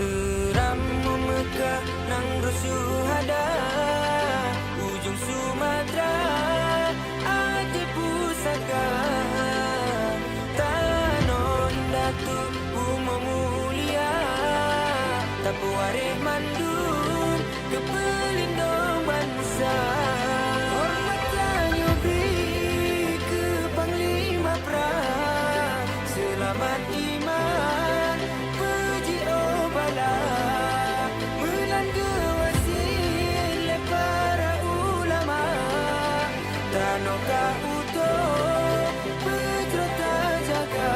Seram memekah nang rusuh ada ujung Sumatera Aceh pusaka Tanon Datuk Buma Mulia Tapu Wareh Mandun ke pelindung bangsa Hormatlah nyobri ke Panglima Perang Selamat iman Puji obala Melanda wasil para ulama Tanoka utuh Petrota jaga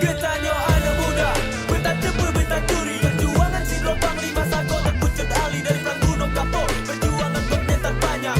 Getahnya anak muda, bentar tepu, bentar curi Perjuangan si lubang lima sago terpucut alih dari perang gunung kapur Perjuangan berdetak banyak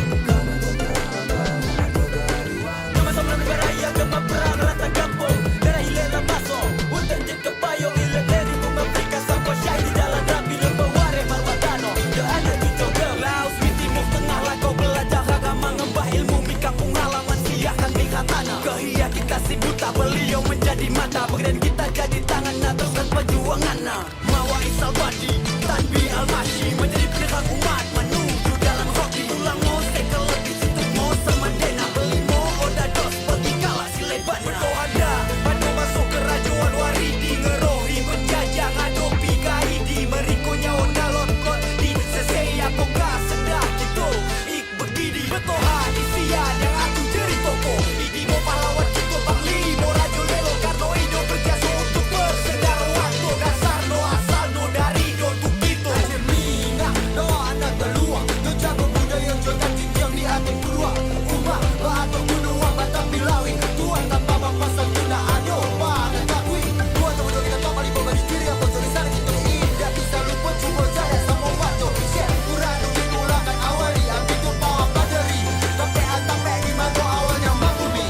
Nama sama negara yang gemar perang rata kampung Darah hilela masuk, untuk jengke payung hilang dari bunga Afrika Sampai syahid di jalan rapi lembah wareh marwatano Dia ada tujuh gem, laos di timur tengah lah kau belajar agama mengembah ilmu di kampung halaman siahkan lihat tanah Kehia kita si buta beliau menjadi mata Bagian kita jadi tangan nah teruskan perjuangan nah Mawa Isal Badi, Tanbi Al-Mahdi Menjadi penerang umat menuju dalam hoki Tulang ngosek ke lebih situ mau semandena Beli mau oda dos, pergi kalah si lebat Berdohada, padu masuk ke rajuan waridi Ngerohi berjajah, ngadopi kaidi Merikonya oda lotkot di seseya poka sedah gitu Ik begidi, bertoha di sian yang aku jeri toko Idi mau pahlawan gitu Bangli, mau rajo lelo Karno Ido berjasa untuk bersedara waktu Dasar no asal no dari do untuk itu Ajar minah, no anak terluang No jago budaya jodan jinjang di hati peluang Umah, atau gunung batang bilawi Tuan tanpa mapasal tuna anyo Pangan cakwi Tuan teman kita tombali boga di diri Apa tulisan kita indah Bisa lupa cuma jaya sama waktu Share, kurang dikulangkan awali Ambil tu pawa padari Sampai atapek gimana awalnya makumi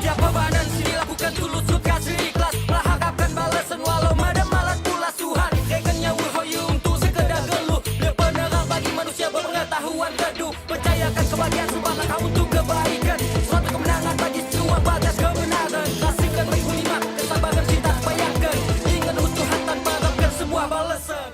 Tiap bebanan sini lakukan tulus suka seikhlas Lah harapkan balasan walau madam malas pula Tuhan Rekannya wirhoyu untuk sekedar geluh Dia penerang bagi manusia berpengetahuan teduh Percayakan kebahagiaan sebab langkah untuk kebaikan Suatu kemenangan bagi semua batas kebenaran Rasakan bagi nikmat kesabaran cinta bayangkan Ingin terus Tuhan tanpa harapkan sebuah balasan